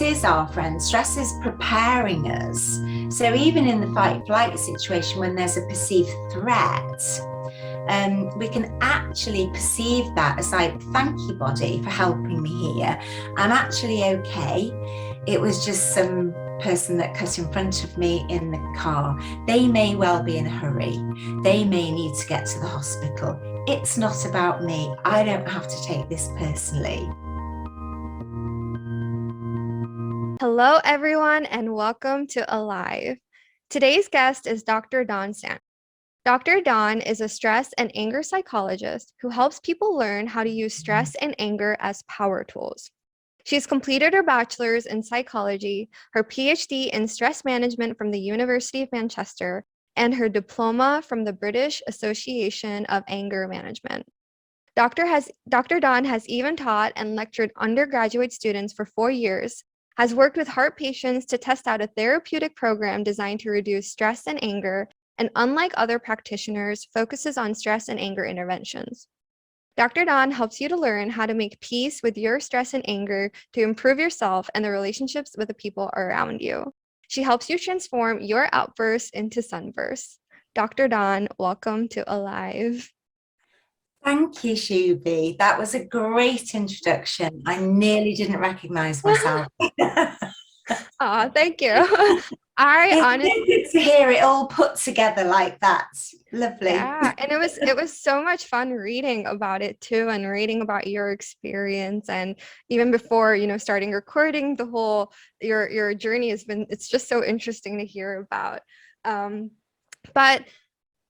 is our friend. Stress is preparing us. So even in the fight flight situation, when there's a perceived threat, we can actually perceive that as like, thank you, body, for helping me here. I'm actually okay. It was just some person that cut in front of me in the car. They may well be in a hurry. They may need to get to the hospital. It's not about me. I don't have to take this personally. Hello, everyone, and welcome to Alive. Today's guest is Dr.Dawn Sant. Dr. Dawn is a stress and anger psychologist who helps people learn how to use stress and anger as power tools. She's completed her bachelor's in psychology, her PhD in stress management from the University of Manchester, and her diploma from the British Association of Anger Management. Dr. Dawn has even taught and lectured undergraduate students for 4 years, has worked with heart patients to test out a therapeutic program designed to reduce stress and anger, and unlike other practitioners, focuses on stress and anger interventions. Dr. Dawn helps you to learn how to make peace with your stress and anger to improve yourself and the relationships with the people around you. She helps you transform your outbursts into sunbursts. Dr. Dawn, welcome to Alive. Thank you, Shubhi. That was a great introduction. I nearly didn't recognize myself. Oh, thank you. I honestly It's good to hear it all put together like that. Lovely. Yeah, and it was so much fun reading about it too, and reading about your experience. And even before, starting recording, the whole your journey it's just so interesting to hear about. But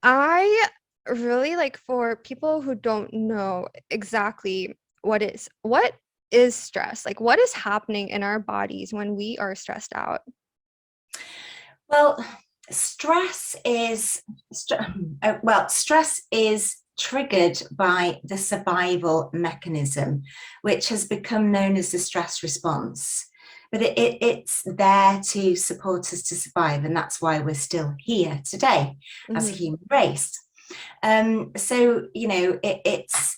I really like, for people who don't know exactly what is stress, like what is happening in our bodies when we are stressed out. Well, stress is stress is triggered by the survival mechanism, which has become known as the stress response. But it's there to support us to survive, and that's why we're still here today as a human race.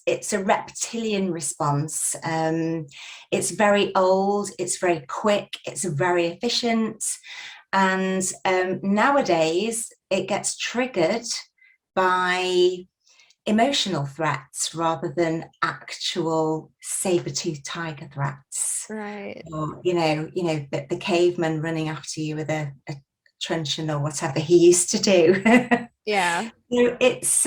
It's a reptilian response. It's very old, it's very quick, it's very efficient. And nowadays it gets triggered by emotional threats rather than actual saber-toothed tiger threats. Right. Or, the caveman running after you with a truncheon or whatever he used to do. Yeah. So it's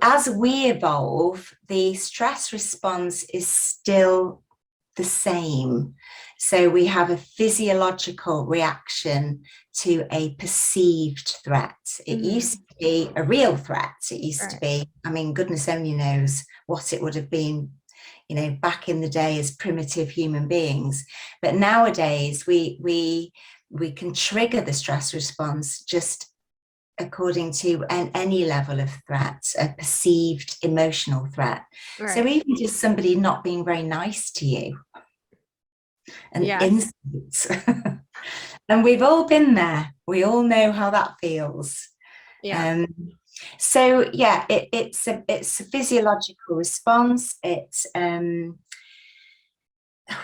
as we evolve, the stress response is still the same. So we have a physiological reaction to a perceived threat. It used to be a real threat. It used to be, goodness only knows what it would have been, back in the day as primitive human beings. But nowadays we can trigger the stress response just according to any level of threat, a perceived emotional threat. Right. So even just somebody not being very nice to you, an insult. And we've all been there. We all know how that feels. Yeah. It's a physiological response.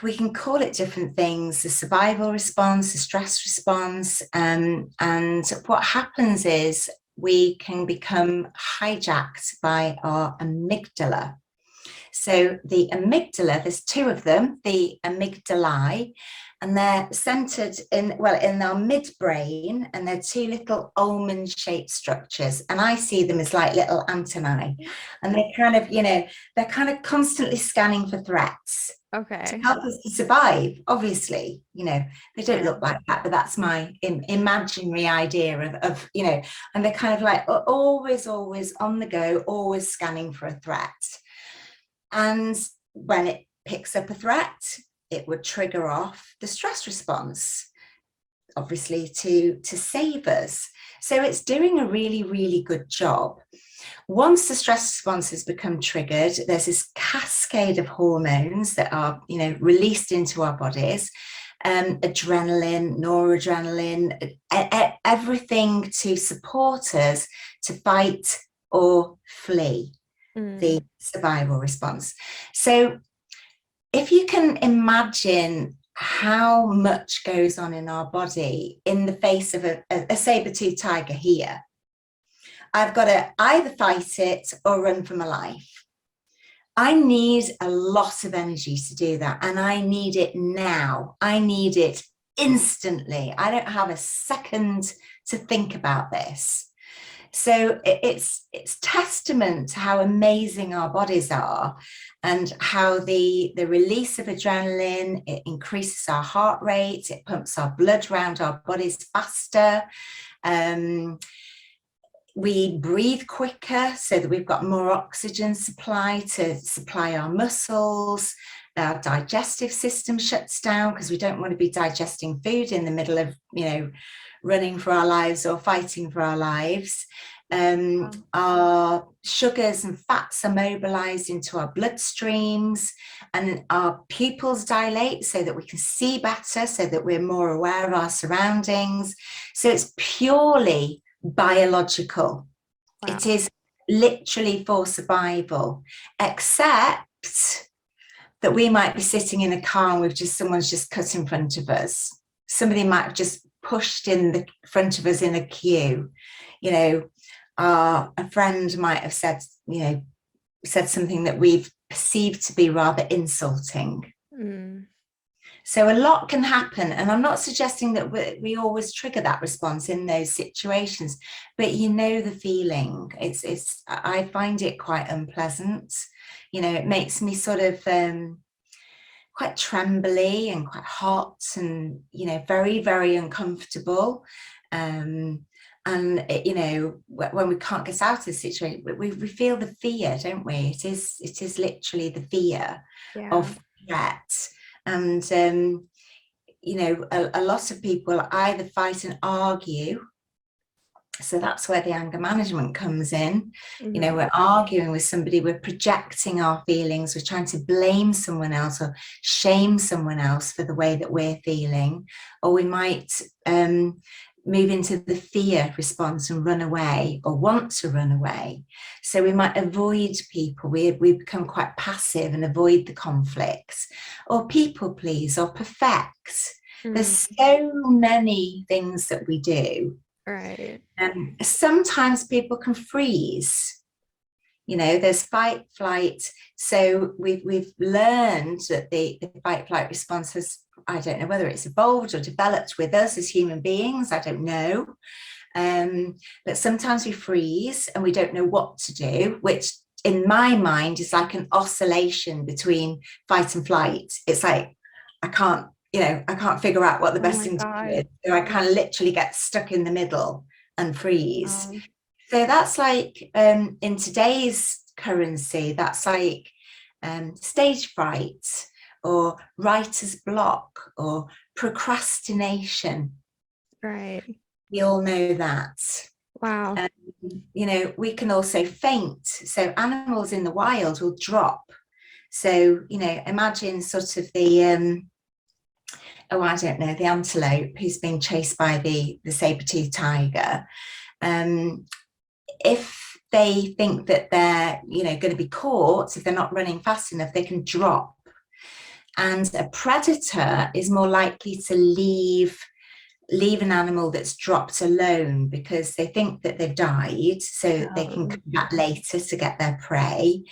We can call it different things: the survival response, the stress response. And what happens is we can become hijacked by our amygdala. So the amygdala, there's two of them, the amygdalae, and they're centered in our midbrain, and they're two little almond-shaped structures. And I see them as like little antennae, and they're kind of constantly scanning for threats. Okay. To help us to survive, obviously, they don't look like that, but that's my imaginary idea of, and they're kind of like always on the go, always scanning for a threat. And when it picks up a threat, it would trigger off the stress response, obviously to save us. So it's doing a really, really good job. Once the stress response has become triggered, there's this cascade of hormones that are, released into our bodies, adrenaline, noradrenaline, everything to support us to fight or flee, the survival response. So if you can imagine how much goes on in our body in the face of a saber-toothed tiger here, I've got to either fight it or run for my life. I need a lot of energy to do that, and I need it now. I need it instantly. I don't have a second to think about this. So it's testament to how amazing our bodies are, and how the release of adrenaline, it increases our heart rate, it pumps our blood around our bodies faster. We breathe quicker so that we've got more oxygen supply to supply our muscles. Our digestive system shuts down because we don't want to be digesting food in the middle of, running for our lives or fighting for our lives. Our sugars and fats are mobilized into our bloodstreams, and our pupils dilate so that we can see better, so that we're more aware of our surroundings. So it's purely biological. Wow. It is literally for survival, except that we might be sitting in a car and someone's just cut in front of us. Somebody might have just pushed in the front of us in a queue. A friend might have said something that we've perceived to be rather insulting. So a lot can happen, and I'm not suggesting that we always trigger that response in those situations, but the feeling. I find it quite unpleasant. It makes me sort of quite trembly and quite hot, and very, very uncomfortable. And when we can't get out of the situation, we feel the fear, don't we? It is literally the fear of threat. And a lot of people either fight and argue. So that's where the anger management comes in. We're arguing with somebody, we're projecting our feelings, we're trying to blame someone else or shame someone else for the way that we're feeling. Or we might move into the fear response and run away, or want to run away. So we might avoid people. We become quite passive and avoid the conflicts, or people please, or perfect. There's so many things that we do. Right. Sometimes people can freeze. There's fight, flight. So we've learned that the fight, flight response has, I don't know whether it's evolved or developed with us as human beings, I don't know. But sometimes we freeze and we don't know what to do, which in my mind is like an oscillation between fight and flight. It's like, I can't figure out what the best thing to do is. So I kind of literally get stuck in the middle and freeze. So that's like, in today's currency, that's like stage fright, or writer's block, or procrastination. Right. We all know that. Wow. We can also faint. So animals in the wild will drop. So, imagine sort of the, the antelope who's being chased by the saber-toothed tiger. If they think that they're, going to be caught, if they're not running fast enough, they can drop. And a predator is more likely to leave an animal that's dropped alone, because they think that they've died, so they can come back later to get their prey.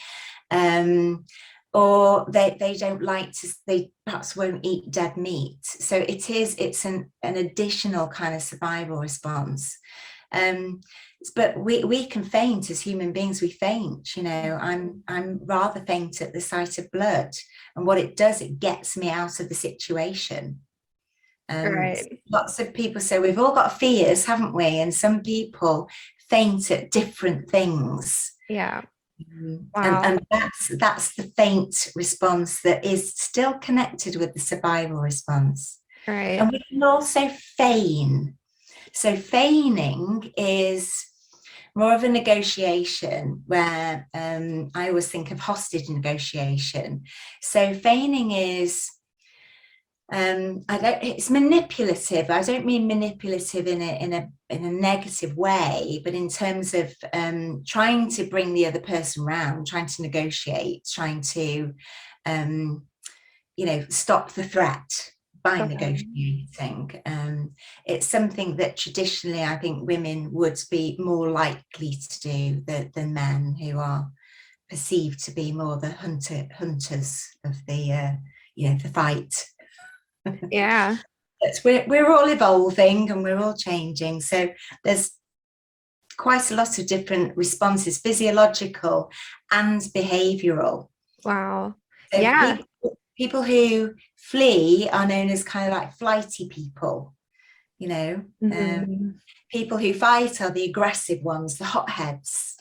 Or they don't like to, they perhaps won't eat dead meat. So it's an additional kind of survival response. But we can faint as human beings. We faint. I'm rather faint at the sight of blood, and what it does, it gets me out of the situation. Right. Lots of people, so we've all got fears, haven't we? And some people faint at different things. Yeah. Wow. And that's the faint response that is still connected with the survival response. Right. And we can also feign. So feigning is more of a negotiation, where I always think of hostage negotiation. So feigning is, it's manipulative. I don't mean manipulative in a negative way, but in terms of trying to bring the other person round, trying to negotiate, trying to stop the threat by Okay. negotiating. It's something that traditionally I think women would be more likely to do than men, who are perceived to be more the hunters of the fight. Yeah. But we're all evolving and we're all changing. So there's quite a lot of different responses, physiological and behavioral. Wow. So Yeah. people who flee are known as kind of like flighty people, Mhm. people who fight are the aggressive ones, the hotheads.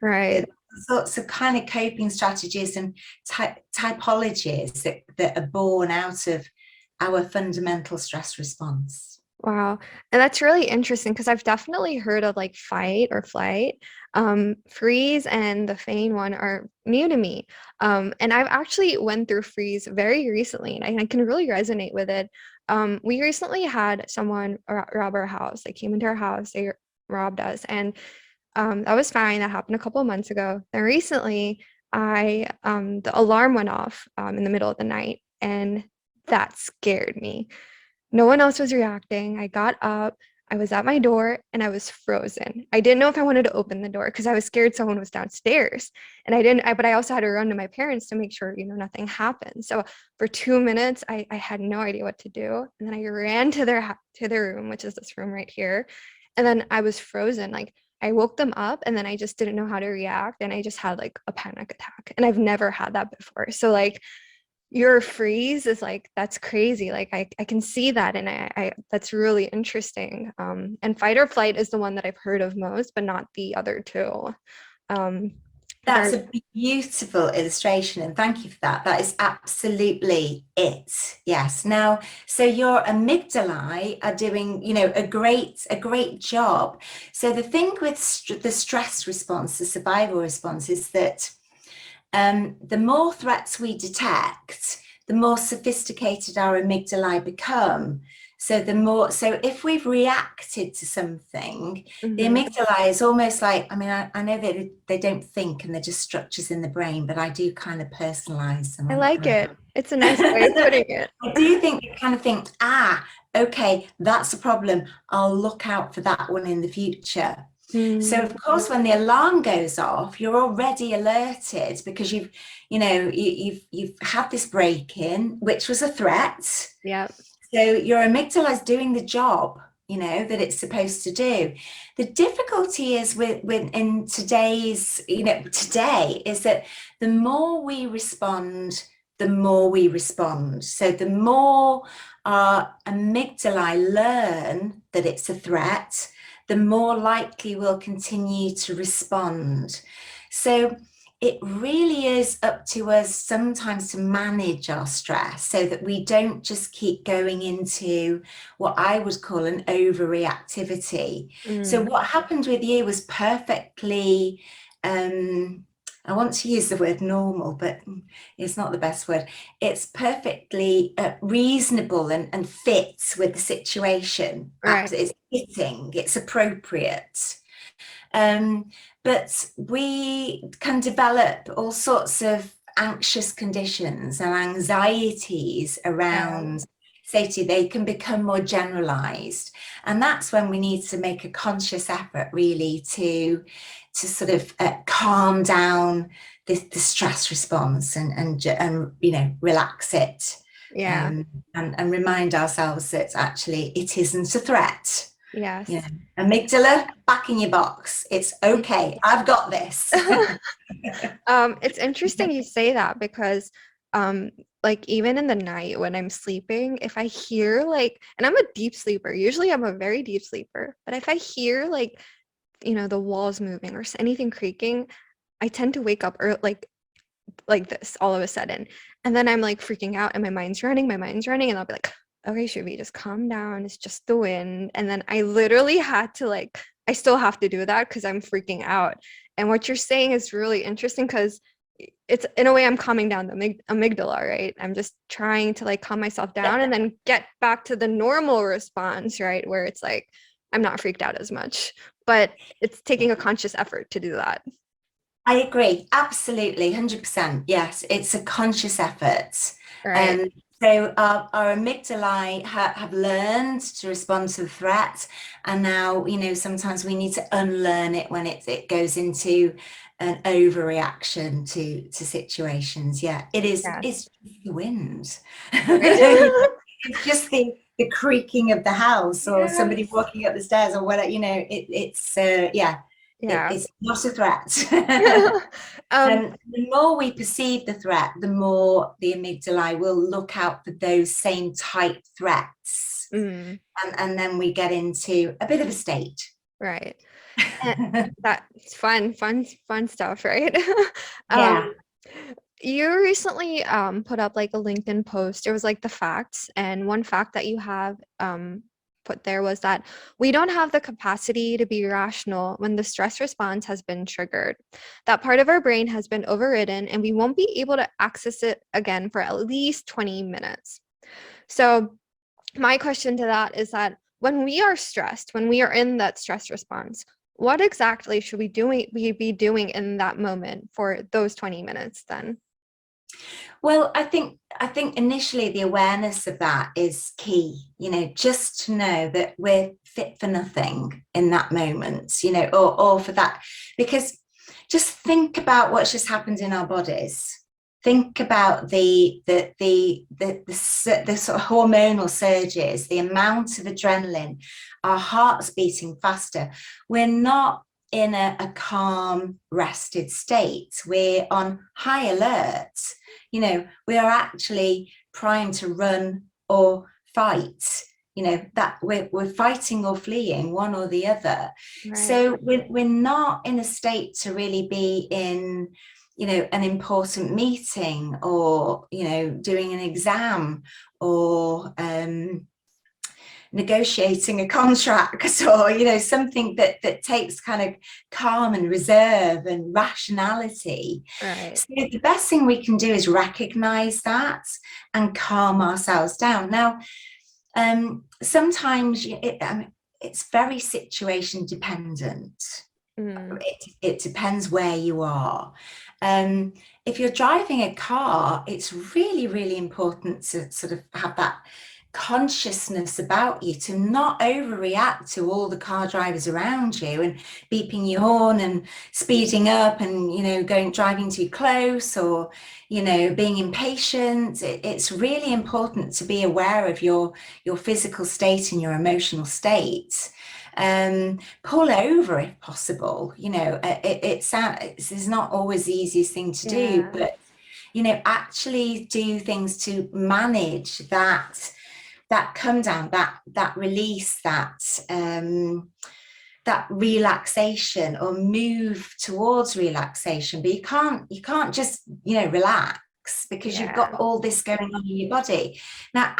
Right. There's sorts of kind of coping strategies and typologies that are born out of our fundamental stress response. Wow. And that's really interesting because I've definitely heard of like fight or flight. Freeze and the feign one are new to me. And I've actually went through freeze very recently and I can really resonate with it. We recently had someone rob our house. They came into our house, they robbed us, and that was fine. That happened a couple of months ago. Then recently, the alarm went off in the middle of the night, and that scared me. No one else was reacting. I got up, I was at my door, and I was frozen. I didn't know if I wanted to open the door because I was scared someone was downstairs. And I didn't, but I also had to run to my parents to make sure, nothing happened. So for 2 minutes, I had no idea what to do. And then I ran to their room, which is this room right here. And then I was frozen. Like I woke them up and then I just didn't know how to react. And I just had like a panic attack. And I've never had that before. So like your freeze is like, that's crazy. Like I can see that. And I that's really interesting. And fight or flight is the one that I've heard of most, but not the other two. Um, That's very, a beautiful illustration, and thank you for that. That is absolutely it. Yes. Now, so your amygdalae are doing, a great job. So the thing with the stress response, the survival response, is that the more threats we detect, the more sophisticated our amygdalae become. So if we've reacted to something, the mhm. amygdala is almost like, I know that they don't think and they're just structures in the brain, but I do kind of personalize them. I I'm not like gonna it. It's a nice way of putting it. I do think you kind of think, okay, that's a problem. I'll look out for that one in the future. So Mm, of course, when the alarm goes off, you're already alerted because you've had this break-in, which was a threat. yeah. So your amygdala is doing the job, that it's supposed to do. The difficulty is with in today's, today is that the more we respond, the more we respond. So the more our amygdala learn that it's a threat, the more likely we'll continue to respond. So it really is up to us sometimes to manage our stress so that we don't just keep going into what I would call an overreactivity. So Mm, what happened with you was perfectly, I want to use the word normal, but it's not the best word. It's perfectly reasonable and fits with the situation. right. It's fitting, it's appropriate. But we can develop all sorts of anxious conditions and anxieties Yeah. around safety. They can become more generalized. And that's when we need to make a conscious effort really to sort of calm down the stress response and relax it, Yeah. um, and remind ourselves that actually it isn't a threat. Yes. Amygdala, back in your box. It's okay. I've got this. It's interesting you say that because like even in the night when I'm sleeping, if I hear like, and I'm a deep sleeper, usually I'm a very deep sleeper, but if I hear like, the walls moving or anything creaking, I tend to wake up or like this all of a sudden. And then I'm like freaking out and my mind's running, and I'll be like, okay, Shubhi, just calm down. It's just the wind. And then I literally had to like, I still have to do that because I'm freaking out. And what you're saying is really interesting because it's in a way I'm calming down the amygdala, right? I'm just trying to like calm myself down and then get back to the normal response, right? Where it's like, I'm not freaked out as much, but it's taking a conscious effort to do that. I agree. Absolutely. 100%. Yes. It's a conscious effort. Right. Um, so our amygdala have learned to respond to the threat. And now, sometimes we need to unlearn it when it goes into an overreaction to situations. Yeah, Yes. it's just the wind. Right. It's just the creaking of the house or somebody Yes. walking up the stairs or whatever, yeah, Yeah. it's not a threat. Um, The more we perceive the threat, the more the amygdala will look out for those same type threats. mm, And then we get into a bit of a state. right. And that's fun stuff, right? Um, Yeah. you recently put up like a LinkedIn post. It was like the facts, and one fact that you have put there was that we don't have the capacity to be rational when the stress response has been triggered. That part of our brain has been overridden, and we won't be able to access it again for at least 20 minutes. So my question to that is that when we are stressed, when we are in that stress response, what exactly should we be doing in that moment for those 20 minutes then? Well, I think initially the awareness of that is key, just to know that we're fit for nothing in that moment, or for that, because just think about what's just happened in our bodies. Think about the sort of hormonal surges, the amount of adrenaline, our hearts beating faster. We're not in a calm, rested state. We're on high alert. We are actually primed to run or fight. That we're fighting or fleeing, one or the other. Right. So we're not in a state to really be in an important meeting, or doing an exam, or negotiating a contract, or something that takes kind of calm and reserve and rationality. Right. So the best thing we can do is recognize that and calm ourselves down. Now, sometimes it's very situation dependent. Mm, It depends where you are. Um, if you're driving a car, it's really, really important to sort of have that consciousness about you, to not overreact to all the car drivers around you and beeping your horn and speeding up and driving too close, or being impatient. It's really important to be aware of your physical state and your emotional state. Pull over if possible. It's not always the easiest thing to do, yeah. but actually do things to manage that come down, that release, that relaxation, or move towards relaxation. But you can't just relax, because you've got Yeah. all this going on in your body. Now,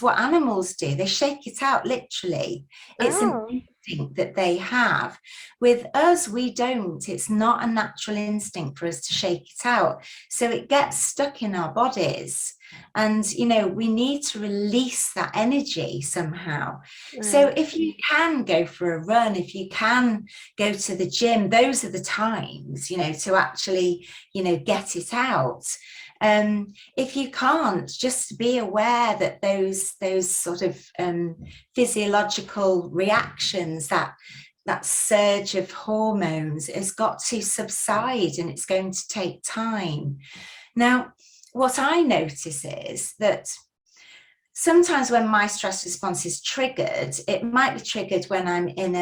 what animals do, they shake it out literally. It's an Oh, instinct that they have. With us, we don't. It's not a natural instinct for us to shake it out, so it gets stuck in our bodies. And we need to release that energy somehow. So right. if you can go for a run, if you can go to the gym, those are the times, to actually, get it out. If you can't, just be aware that those sort of physiological reactions, that surge of hormones, has got to subside, and it's going to take time. Now, what I notice is that sometimes when my stress response is triggered, it might be triggered when I'm in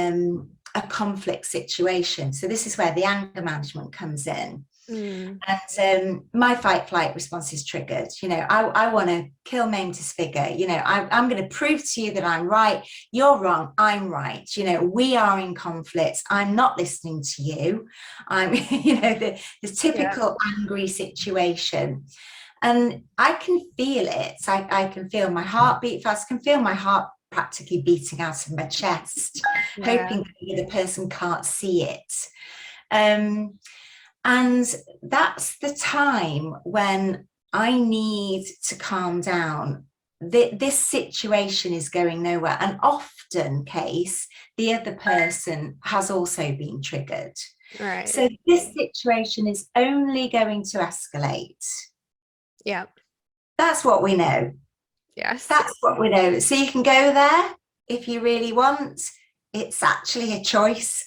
a conflict situation. So this is where the anger management comes in. Mm, And my fight flight response is triggered. I want to kill, maim, disfigure. I'm going to prove to you that I'm right, you're wrong, I'm right. We are in conflict, I'm not listening to you. I'm the yeah. typical angry situation. And I can feel it. I can feel my heartbeat fast. I can feel my heart practically beating out of my chest, Yeah. hoping the other person can't see it. Um, and that's the time when I need to calm down. This situation is going nowhere. And often case, the other person has also been triggered. Right. So this situation is only going to escalate. Yeah. That's what we know. Yes. That's what we know. So you can go there if you really want. It's actually a choice.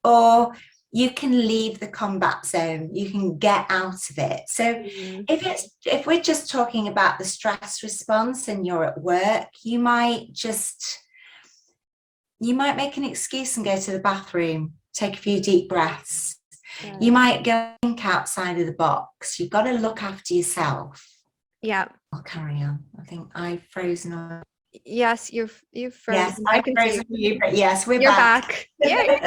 Or you can leave the combat zone. You can get out of it. So if we're just talking about the stress response and you're at work, you might make an excuse and go to the bathroom, take a few deep breaths. Right. You might go think outside of the box. You've got to look after yourself. Yeah. I'll carry on. I think I've frozen on. Yes, you've frozen. Yes, I've frozen you, but yes, You're back. Yay.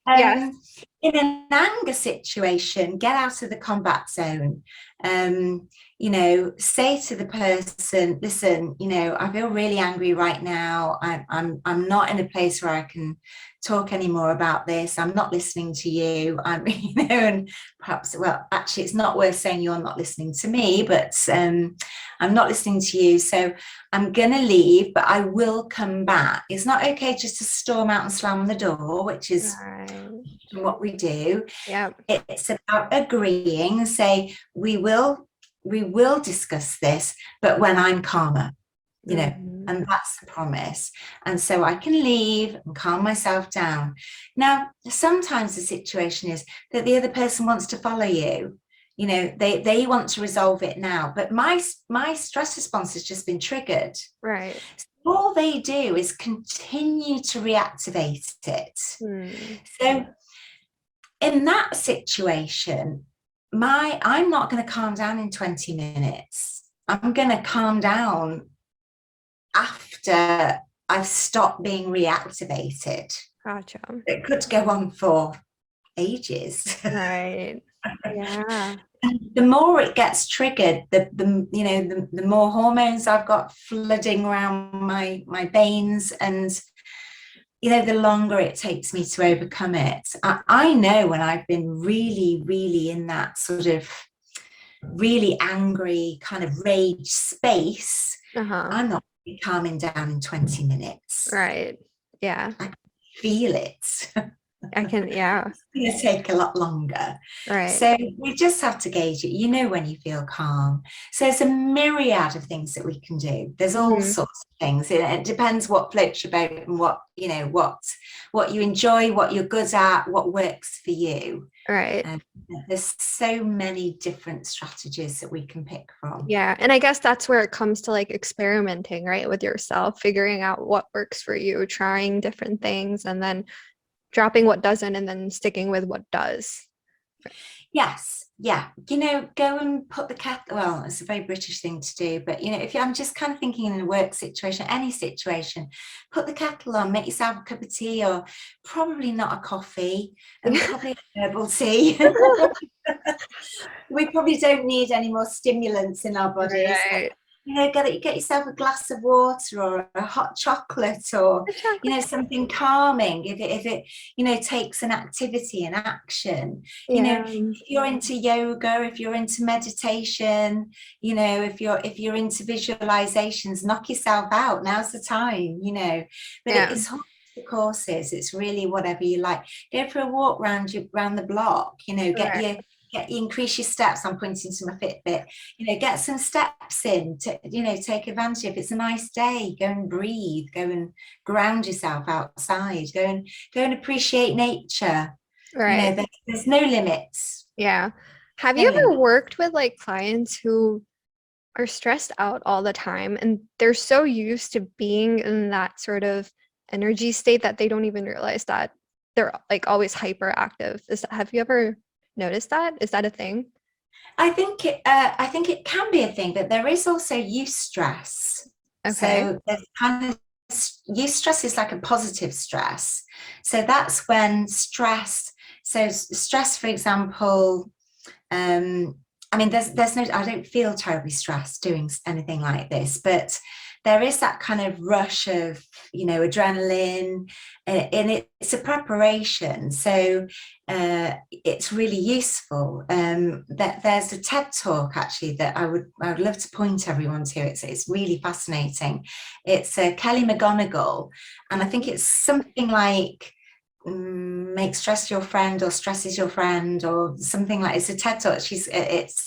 Yes. In an anger situation, get out of the combat zone. Say to the person, listen, I feel really angry right now. I'm not in a place where I can talk anymore about this. I'm not listening to you. And perhaps, well, actually, it's not worth saying you're not listening to me, but I'm not listening to you. So I'm going to leave, but I will come back. It's not okay just to storm out and slam the door, which is what we do. Yeah. It's about agreeing and say, we will discuss this, but when I'm calmer, and that's the promise. And so I can leave and calm myself down. Now, sometimes the situation is that the other person wants to follow you. They want to resolve it now, but my stress response has just been triggered. Right. So all they do is continue to reactivate it. So in that situation, I'm not going to calm down in 20 minutes. I'm going to calm down after I've stopped being reactivated. Gotcha. It could go on for ages. Right. Yeah. And the more it gets triggered, the more hormones I've got flooding around my veins, and the longer it takes me to overcome it. I know when I've been really, really in that sort of really angry kind of rage space, I'm not calming down in 20 minutes. Right. Yeah. I can feel it. I can, yeah. It's going to take a lot longer. Right. So we just have to gauge it. When you feel calm. So there's a myriad of things that we can do. There's all sorts of things. It depends what floats your boat and what you enjoy, what you're good at, what works for you. Right. There's so many different strategies that we can pick from. Yeah. And I guess that's where it comes to like experimenting, right, with yourself, figuring out what works for you, trying different things, and then dropping what doesn't and then sticking with what does. Yes. Yeah. Go and put the kettle. Well, it's a very British thing to do, but I'm just kind of thinking in a work situation, any situation, put the kettle on, make yourself a cup of tea, or probably not a coffee, and probably a herbal tea. We probably don't need any more stimulants in our bodies. Right. Get yourself a glass of water or a hot chocolate, or something calming if it takes an activity and action. If you're into yoga, if you're into meditation, if you're into visualizations, knock yourself out. Now's the time. But it's the courses. It's really whatever you like. Go for a walk around the block. Increase your steps. I'm pointing to my Fitbit. Get some steps in to take advantage of. It's a nice day. Go and breathe. Go and ground yourself outside. Go and appreciate nature. Right. There's no limits. Yeah. Have you ever worked with like clients who are stressed out all the time and they're so used to being in that sort of energy state that they don't even realize that they're like always hyperactive? Have you ever noticed that? Is that a thing? I think it can be a thing, but there is also eustress. Okay. So there's kind of eustress is like a positive stress. So that's when stress, for example, there's no, I don't feel terribly stressed doing anything like this, but there is that kind of rush of, adrenaline, and it's a preparation. So it's really useful. That there's a TED talk actually that I would love to point everyone to. It's really fascinating. It's Kelly McGonigal, and I think it's something like make stress your friend, or stress is your friend, or something like, it's a TED talk.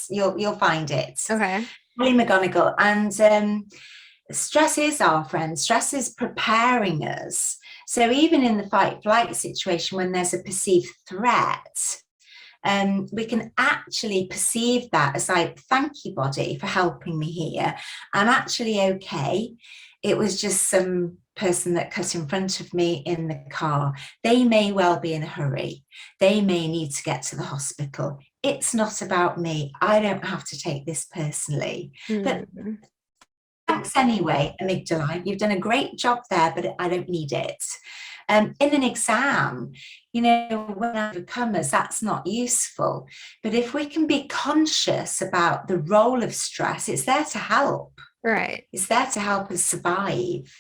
You'll find it. Okay. Kelly McGonigal. And stress is our friend. Stress is preparing us. So even in the fight flight situation, when there's a perceived threat, we can actually perceive that as like, thank you, body, for helping me here. I'm actually okay. It was just some person that cut in front of me in the car. They may well be in a hurry. They may need to get to the hospital. It's not about me. I don't have to take this personally. But thanks anyway, amygdala. You've done a great job there, but I don't need it. In an exam, when overcomers, that's not useful. But if we can be conscious about the role of stress, it's there to help. Right. It's there to help us survive.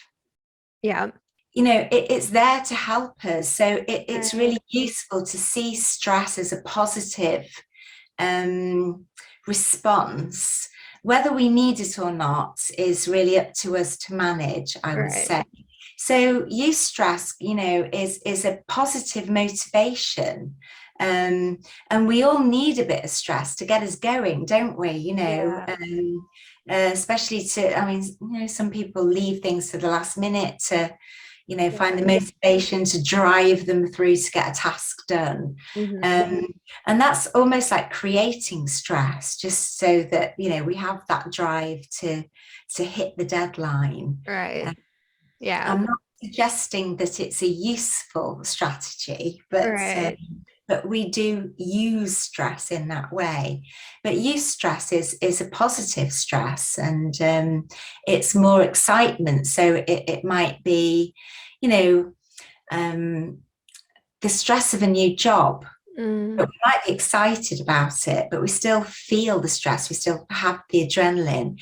Yeah. It's there to help us. So it's really useful to see stress as a positive response. Whether we need it or not is really up to us to manage, I would say. So eustress, is a positive motivation. And we all need a bit of stress to get us going, don't we? Especially some people leave things to the last minute to, find the motivation to drive them through to get a task done. And that's almost like creating stress, just so that, we have that drive to hit the deadline. Right. Yeah. I'm not suggesting that it's a useful strategy, but we do use stress in that way. But eustress is a positive stress, and it's more excitement. So it might be, the stress of a new job. But we might be excited about it, but we still feel the stress. We still have the adrenaline.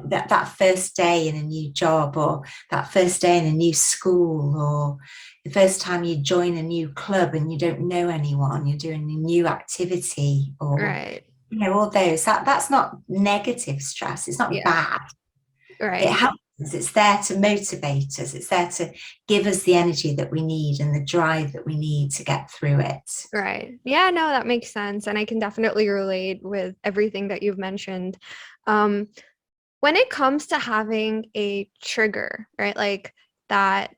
That first day in a new job, or that first day in a new school, or the first time you join a new club and you don't know anyone, you're doing a new activity, or all those. That's not negative stress. It's not bad. It helps us. It's there to motivate us. It's there to give us the energy that we need and the drive that we need to get through it. Right. Yeah, no, that makes sense. And I can definitely relate with everything that you've mentioned. When it comes to having a trigger, right? Like that,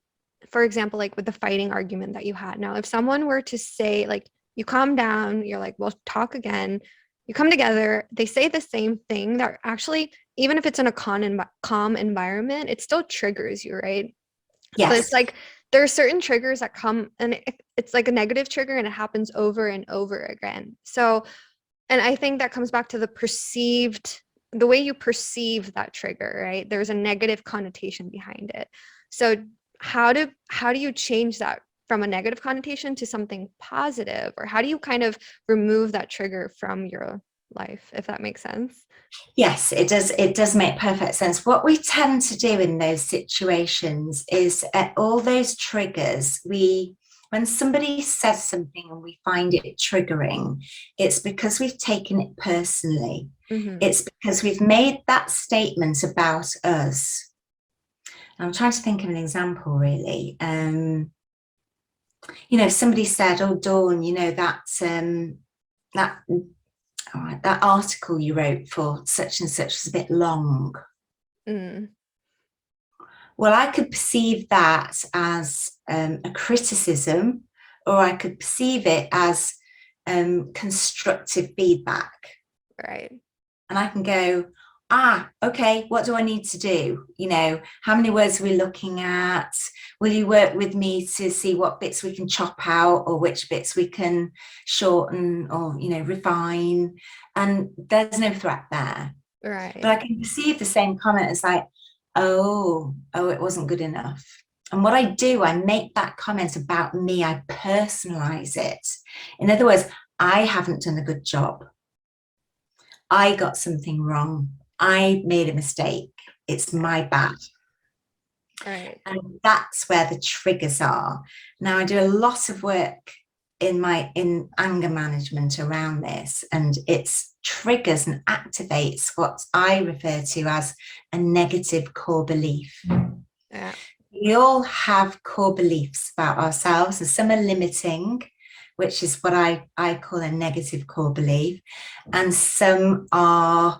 for example, like with the fighting argument that you had. Now, if someone were to say, like, you calm down, you're like, we'll talk again, you come together, they say the same thing, that actually, even if it's in a calm environment, it still triggers you, right? Yes. So it's like, there are certain triggers that come, and it's like a negative trigger, and it happens over and over again. So, and I think that comes back to the way you perceive that trigger, right? There's a negative connotation behind it. So how do you change that from a negative connotation to something positive? Or how do you kind of remove that trigger from your life, if that makes sense? Yes, it does. It does make perfect sense. What we tend to do in those situations is all those triggers, when somebody says something and we find it triggering, it's because we've taken it personally. It's because we've made that statement about us. I'm trying to think of an example, really. Somebody said, "Oh, Dawn, that article you wrote for such and such was a bit long." Well, I could perceive that as a criticism, or I could perceive it as constructive feedback. Right. And I can go, okay, what do I need to do? How many words are we looking at? Will you work with me to see what bits we can chop out, or which bits we can shorten, or, refine? And there's no threat there. Right. But I can perceive the same comment as like, oh, it wasn't good enough. And what I do, I make that comment about me. I personalize it. In other words, I haven't done a good job. I got something wrong. I made a mistake. It's my bad. Right. And that's where the triggers are. Now, I do a lot of work in anger management around this, and it's triggers and activates what I refer to as a negative core belief. Yeah. We all have core beliefs about ourselves, and some are limiting, which is what I call a negative core belief, and some are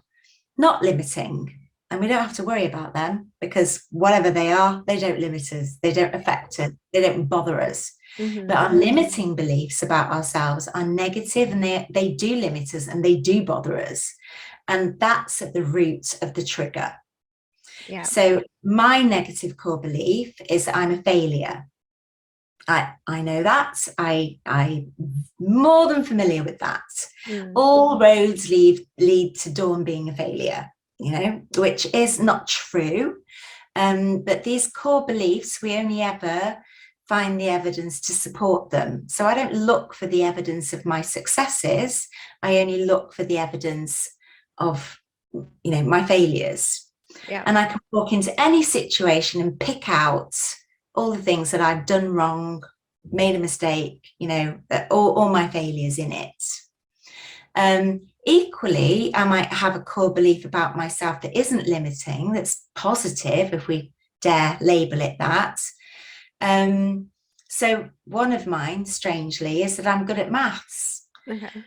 not limiting. And we don't have to worry about them because whatever they are, they don't limit us, they don't affect us, they don't bother us. But our limiting beliefs about ourselves are negative, and they do limit us and they do bother us. And that's at the root of the trigger. Yeah. So my negative core belief is that I'm a failure. I know that. I'm more than familiar with that. All roads lead to Dawn being a failure, which is not true. But these core beliefs, we only ever find the evidence to support them. So I don't look for the evidence of my successes. I only look for the evidence of, my failures. Yeah. And I can walk into any situation and pick out all the things that I've done wrong, made a mistake, all my failures in it. Equally, I might have a core belief about myself that isn't limiting, that's positive, if we dare label it that. So one of mine, strangely, is that I'm good at maths. Okay.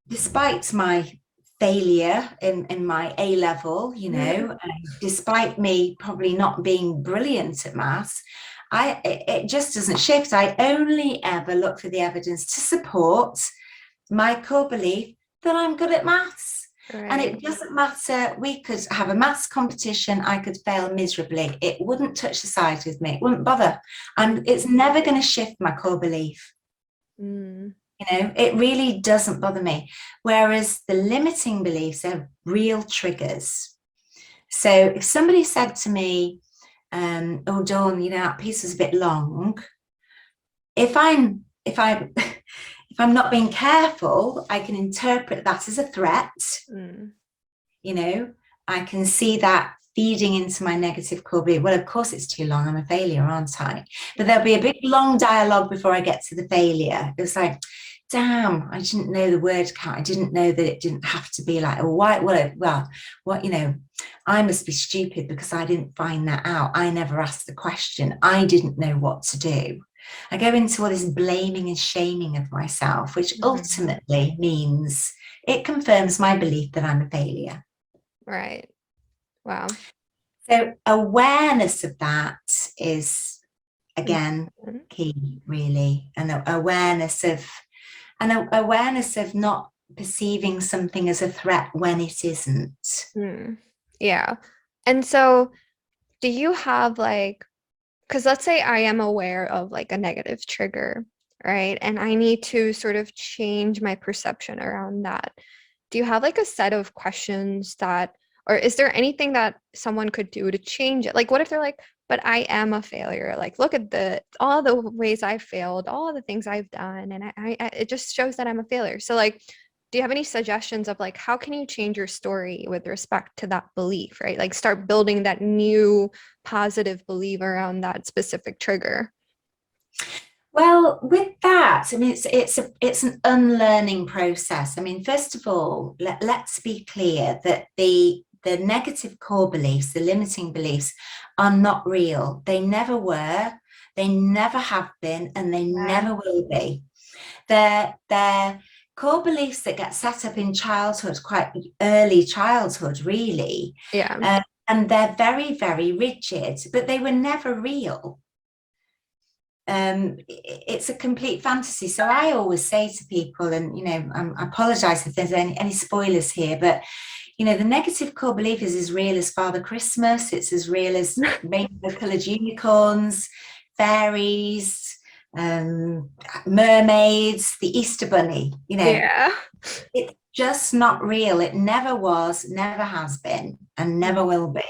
Despite my failure in my A level, despite me probably not being brilliant at maths, it just doesn't shift. I only ever look for the evidence to support my core belief that I'm good at maths. Right. And it doesn't matter, we could have a maths competition, I could fail miserably. It wouldn't touch the sides with me, it wouldn't bother. It's never going to shift my core belief. It really doesn't bother me. Whereas the limiting beliefs are real triggers. So if somebody said to me, oh, Dawn, that piece was a bit long. If I'm not being careful, I can interpret that as a threat. I can see that feeding into my negative core belief. Well, of course it's too long. I'm a failure, aren't I? But there'll be a big long dialogue before I get to the failure. It was like, damn, I didn't know the word count. I didn't know that it didn't have to be like a white word. Well, I must be stupid because I didn't find that out. I never asked the question. I didn't know what to do. I go into all this blaming and shaming of myself, which ultimately means it confirms my belief that I'm a failure. Right. Wow. So awareness of that is, again, key, really. And awareness of not perceiving something as a threat when it isn't. Yeah. And so do you have because let's say I am aware of a negative trigger, right? And I need to sort of change my perception around that. Do you have a set of questions or is there anything that someone could do to change it? What if they're but I am a failure. Look at all the ways I failed, all the things I've done. And it just shows that I'm a failure. So do you have any suggestions of how can you change your story with respect to that belief, right? Start building that new positive belief around that specific trigger. Well, with that, I mean, it's an unlearning process. I mean, first of all, let's be clear that the negative core beliefs, the limiting beliefs, are not real. They never were, they never have been, and they never will be. They're core beliefs that get set up in childhood, quite early childhood, really. Yeah. And they're very, very rigid, but they were never real. It's a complete fantasy. So I always say to people, and I apologize if there's any spoilers here, but the negative core belief is as real as Father Christmas. It's as real as rainbow colored unicorns, fairies, mermaids, the Easter bunny. Yeah. It's just not real. It never was, never has been, and never will be.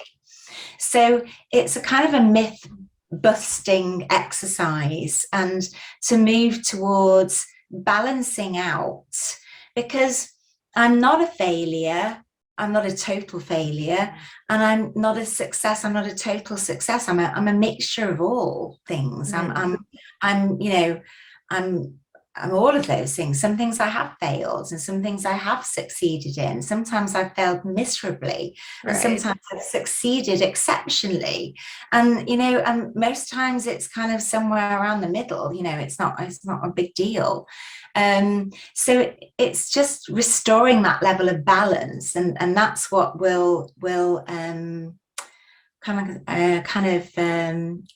So it's a kind of a myth busting exercise, and to move towards balancing out, because I'm not a failure, I'm not a total failure, and I'm not a success, I'm not a total success. I'm a mixture of all things. I'm all of those things. Some things I have failed and some things I have succeeded in. Sometimes I've failed miserably and Right. sometimes I've succeeded exceptionally. And, and most times it's kind of somewhere around the middle, it's not a big deal. So it's just restoring that level of balance. And that's what will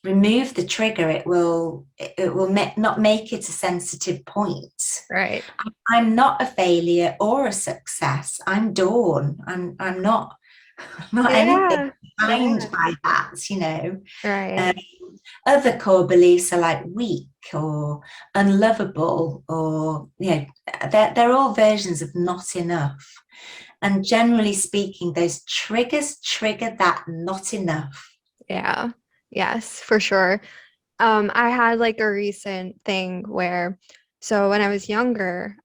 remove the trigger. It will not make it a sensitive point. Right. I'm not a failure or a success. I'm Dawn. I'm not anything Yeah. defined Yeah. by that. Right. Um, Other core beliefs are like weak or unlovable, or they're all versions of not enough. And generally speaking, those triggers trigger that not enough. Yeah. Yes, for sure. I had like a recent thing where, so when I was younger,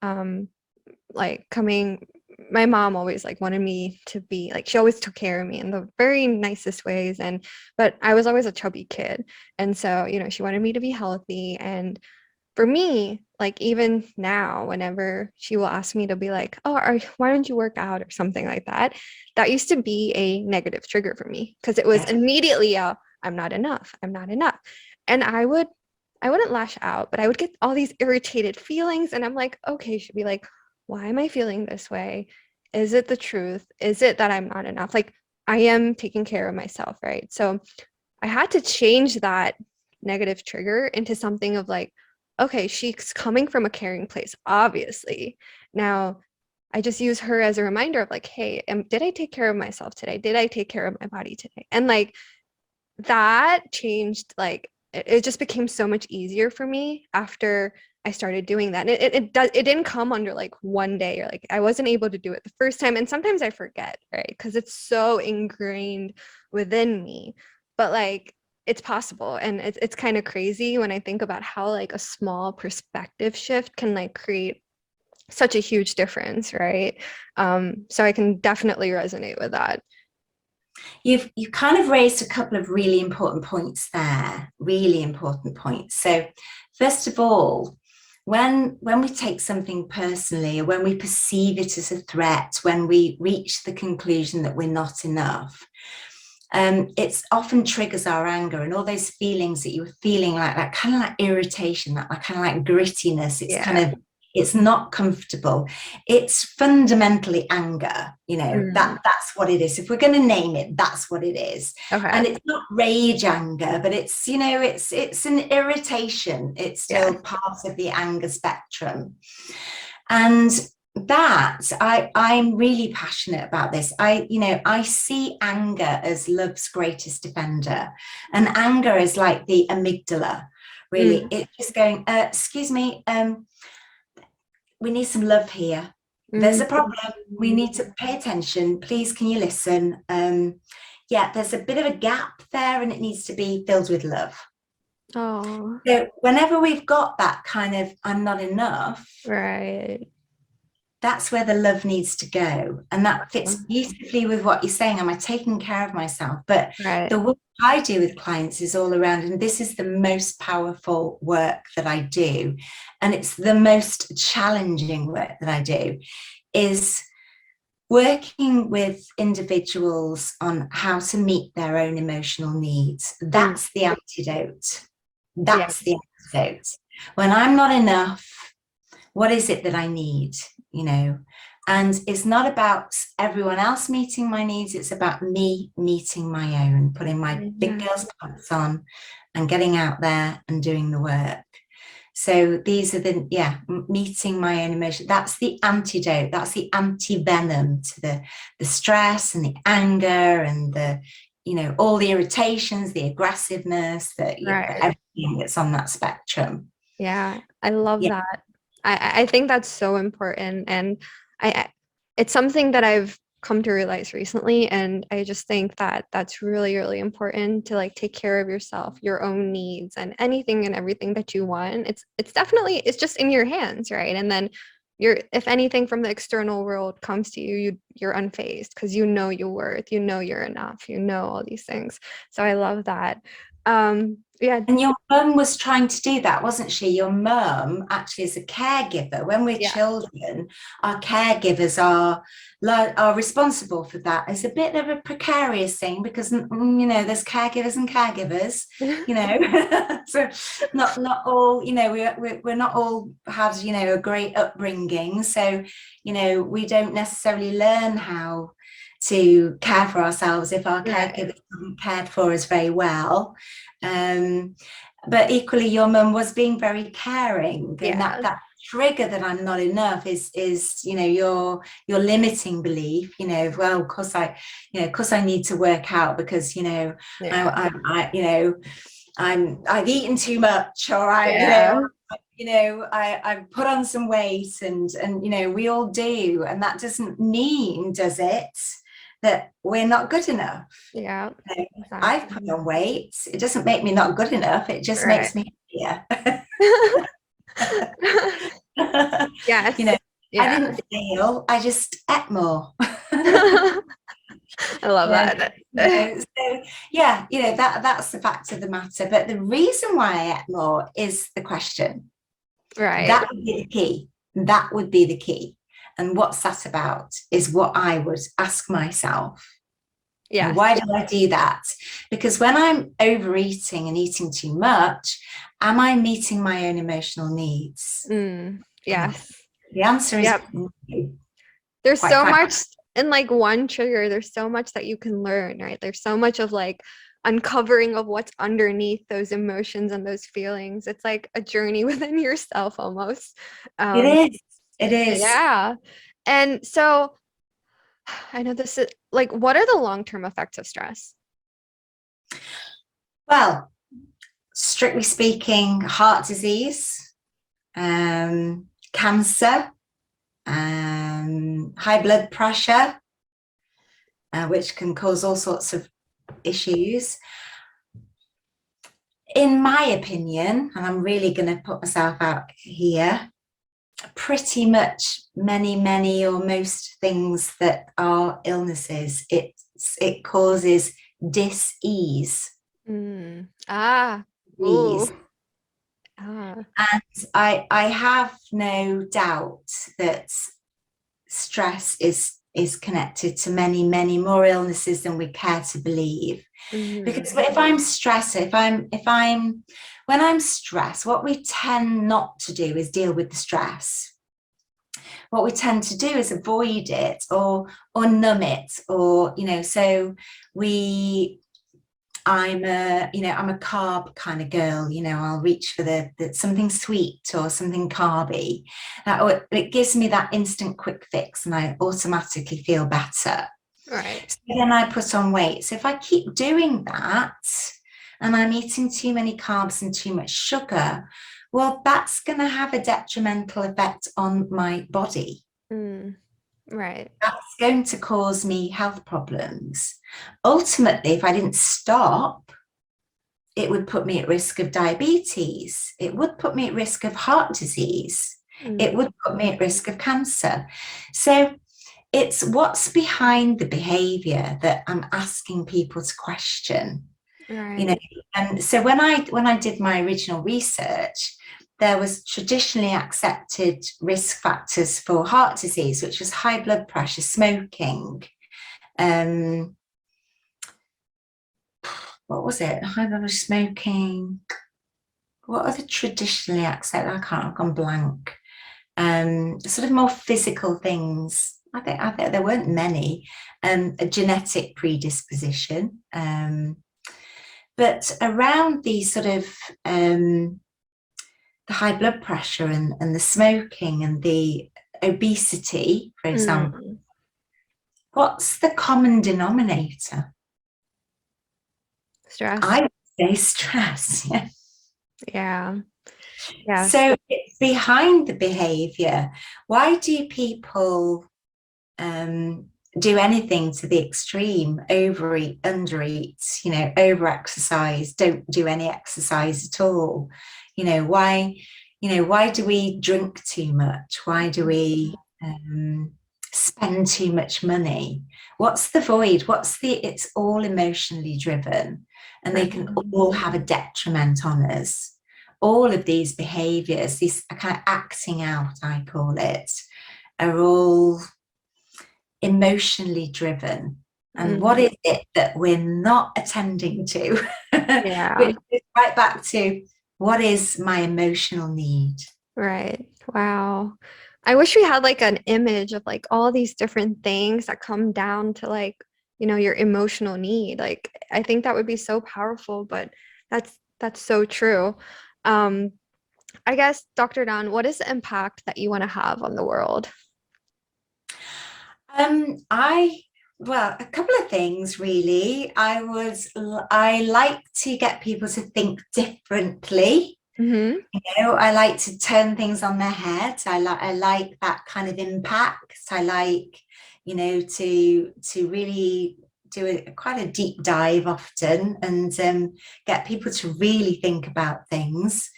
like coming, my mom always like wanted me to be like, she always took care of me in the very nicest ways. But I was always a chubby kid. And so, she wanted me to be healthy. And for me, like even now, whenever she will ask me to be like, oh, why don't you work out or something like that, that used to be a negative trigger for me because it was Yeah. immediately I'm not enough. I'm not enough. And I wouldn't lash out, but I would get all these irritated feelings. And I'm like, okay, should be like, why am I feeling this way? Is it the truth? Is it that I'm not enough? Like I am taking care of myself, right? So I had to change that negative trigger into something of like, okay, she's coming from a caring place, obviously. Now, I just use her as a reminder of like, hey, did I take care of myself today? Did I take care of my body today? And like that changed, like, it just became so much easier for me after I started doing that. And it didn't come under like one day, or like I wasn't able to do it the first time. And sometimes I forget, right? Because it's so ingrained within me. But like it's possible. And it's kind of crazy when I think about how like a small perspective shift can like create such a huge difference, right? So I can definitely resonate with that. You've kind of raised a couple of really important points there, really important points. So first of all, when we take something personally, or when we perceive it as a threat, when we reach the conclusion that we're not enough, it's often triggers our anger and all those feelings that you were feeling, like that kind of like irritation, that kind of like grittiness. Yeah. It's not comfortable. It's fundamentally anger. Mm. That's what it is. If we're going to name it, that's what it is. Okay. And it's not rage anger, but it's an irritation. It's Yeah. still part of the anger spectrum. And I'm really passionate about this. I see anger as love's greatest defender, and anger is like the amygdala. Really, Mm. it's just going, excuse me, we need some love here. There's a problem. We Mm. need to pay attention. Please, can you listen? Yeah, there's a bit of a gap there, and it needs to be filled with love. Oh, So whenever we've got that kind of I'm not enough, right. that's where the love needs to go. And that fits beautifully with what you're saying. Am I taking care of myself? But Right. the work I do with clients is all around, and this is the most powerful work that I do. And it's the most challenging work that I do, is working with individuals on how to meet their own emotional needs. Mm. That's the antidote. That's the Yes. antidote. When I'm not enough, what is it that I need? And it's not about everyone else meeting my needs. It's about me meeting my own, putting my big Yeah. girl's pants on and getting out there and doing the work. So these are meeting my own emotion. That's the antidote. That's the anti-venom to the stress and the anger and all the irritations, the aggressiveness, Right. everything that's on that spectrum. Yeah. I love Yeah. that. I think that's so important. And I it's something that I've come to realize recently. And I just think that that's really, really important to like take care of yourself, your own needs, and anything and everything that you want. It's definitely, it's just in your hands, right? And then if anything from the external world comes to you, you're unfazed because you know your worth, you know you're enough, you know all these things. So I love that. Yeah. And your mum was trying to do that, wasn't she? Your mum actually is a caregiver. When we're Yeah. children, our caregivers are responsible for that. It's a bit of a precarious thing because there's caregivers and caregivers, so not all, we're not all had a great upbringing. So we don't necessarily learn how to care for ourselves if our Right. caregivers haven't cared for us very well. But equally, your mum was being very caring, and Yeah. that trigger that I'm not enough is your limiting belief. Well, of course I need to work out because Yeah. I've eaten too much, or Yeah. I've put on some weight, and we all do, and that doesn't mean, does it, that we're not good enough? Yeah. I've put on weight. It doesn't make me not good enough. It just Right. makes me happier. Yes. I Yeah. didn't fail. I just ate more. I love Um, that. so yeah, that's the fact of the matter. But the reason why I ate more is the question. Right. That would be the key. That would be the key. And what's that about is what I would ask myself. Yes. And why do I do that? Because when I'm overeating and eating too much, am I meeting my own emotional needs? Yes. The answer is no. There's Quite so frankly. much in like one trigger. There's so much that you can learn, right? There's so much of like uncovering of what's underneath those emotions and those feelings. It's like a journey within yourself almost. It is. It is. Yeah. And so I know this is like, what are the long-term effects of stress? Well, strictly speaking, heart disease, cancer, high blood pressure, which can cause all sorts of issues. In my opinion, and I'm really going to put myself out here, pretty much many or most things that are illnesses, it causes dis-ease. Ah. Ease. Ooh. Ah. And I have no doubt that stress is connected to many more illnesses than we care to believe. Because if I'm stressed, when I'm stressed, what we tend not to do is deal with the stress. What we tend to do is avoid it or numb it, or so I'm a carb kind of girl. I'll reach for the something sweet or something carby. It gives me that instant quick fix, and I automatically feel better. Right. So then I put on weight. So if I keep doing that and I'm eating too many carbs and too much sugar, well, that's going to have a detrimental effect on my body. Right. That's going to cause me health problems. Ultimately, if I didn't stop, it would put me at risk of diabetes. It would put me at risk of heart disease. It would put me at risk of cancer. So it's what's behind the behavior that I'm asking people to question. Right. And so when I did my original research, there was traditionally accepted risk factors for heart disease, which was high blood pressure, smoking, what was it? High blood pressure, smoking. What are the traditionally accepted? I've gone blank. Sort of more physical things. I think there weren't many. A genetic predisposition. But around the sort of the high blood pressure and the smoking and the obesity, for example, what's the common denominator? Stress. I would say stress. Yeah. Yeah. So it's behind the behavior. Why do people do anything to the extreme? Overeat, undereat, over exercise, don't do any exercise at all. Why do we drink too much? Why do we spend too much money. What's the void? It's all emotionally driven, and they can all have a detriment on us. All of these behaviors, these kind of acting out, I call it, are all emotionally driven. And what is it that we're not attending to? Yeah. Which is right back to, what is my emotional need? Right. Wow. I wish we had like an image of like all these different things that come down to like, your emotional need. Like I think that would be so powerful, but that's so true. Um, I guess, Dr. Dawn, what is the impact that you want to have on the world? I Well, a couple of things really. I like to get people to think differently. Mm-hmm. I like to turn things on their head. I like that kind of impact. I like, to really do quite a deep dive often, and get people to really think about things.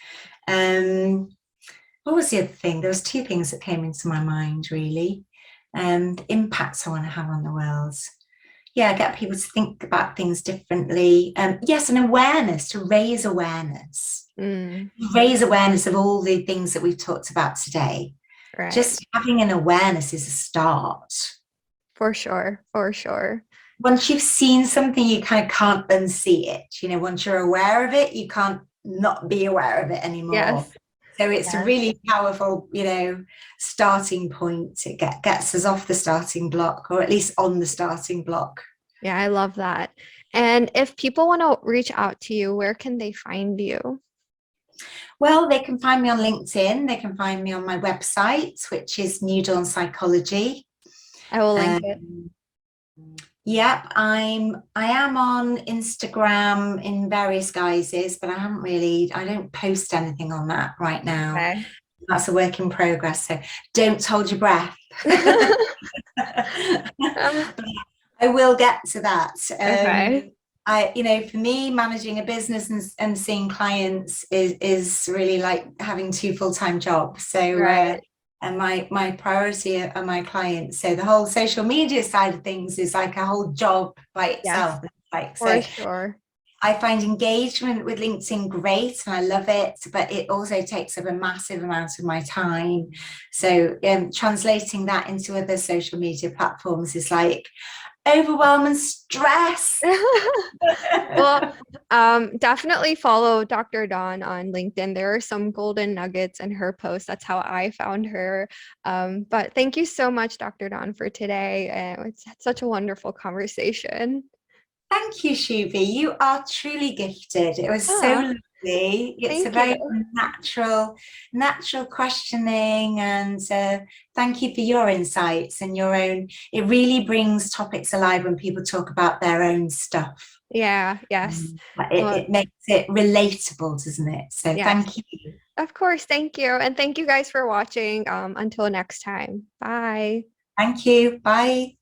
Um, what was the other thing? There was two things that came into my mind really. The impacts I want to have on the world. Yeah, get people to think about things differently. Yes, an awareness, to Mm, raise awareness of all the things that we've talked about today. right. Just having an awareness is a start. For sure. For sure. Once you've seen something, you kind of can't unsee it. Once you're aware of it, you can't not be aware of it anymore. Yes. So it's a Yes. really powerful, starting point. It gets us off the starting block, or at least on the starting block. Yeah, I love that. And if people want to reach out to you, where can they find you? Well, they can find me on LinkedIn. They can find me on my website, which is New Dawn Psychology. I will link it. Um, Yep, I am on Instagram in various guises, but I don't post anything on that right now. Okay. That's a work in progress. So don't hold your breath. Um, I will get to that. okay. For me, managing a business and seeing clients is really like having two full-time jobs. So Right. and my priority are my clients. So the whole social media side of things is like a whole job by Yes, itself. Like, for so sure. I find engagement with LinkedIn great and I love it, but it also takes up a massive amount of my time. So translating that into other social media platforms is like overwhelm and stress. Well, definitely follow Dr. Dawn on LinkedIn. There are some golden nuggets in her posts. That's how I found her. But thank you so much, Dr. Dawn, for today. It's such a wonderful conversation. Thank you, Shubhi. You are truly gifted. It was so Ah, lovely. It's a thank you. very natural questioning, and thank you for your insights and your own. It really brings topics alive when people talk about their own stuff. Yeah, yes. Well, It makes it relatable, doesn't it? So yes, thank you. of course. Thank you. And thank you guys for watching. Until next time. Bye. Thank you. Bye.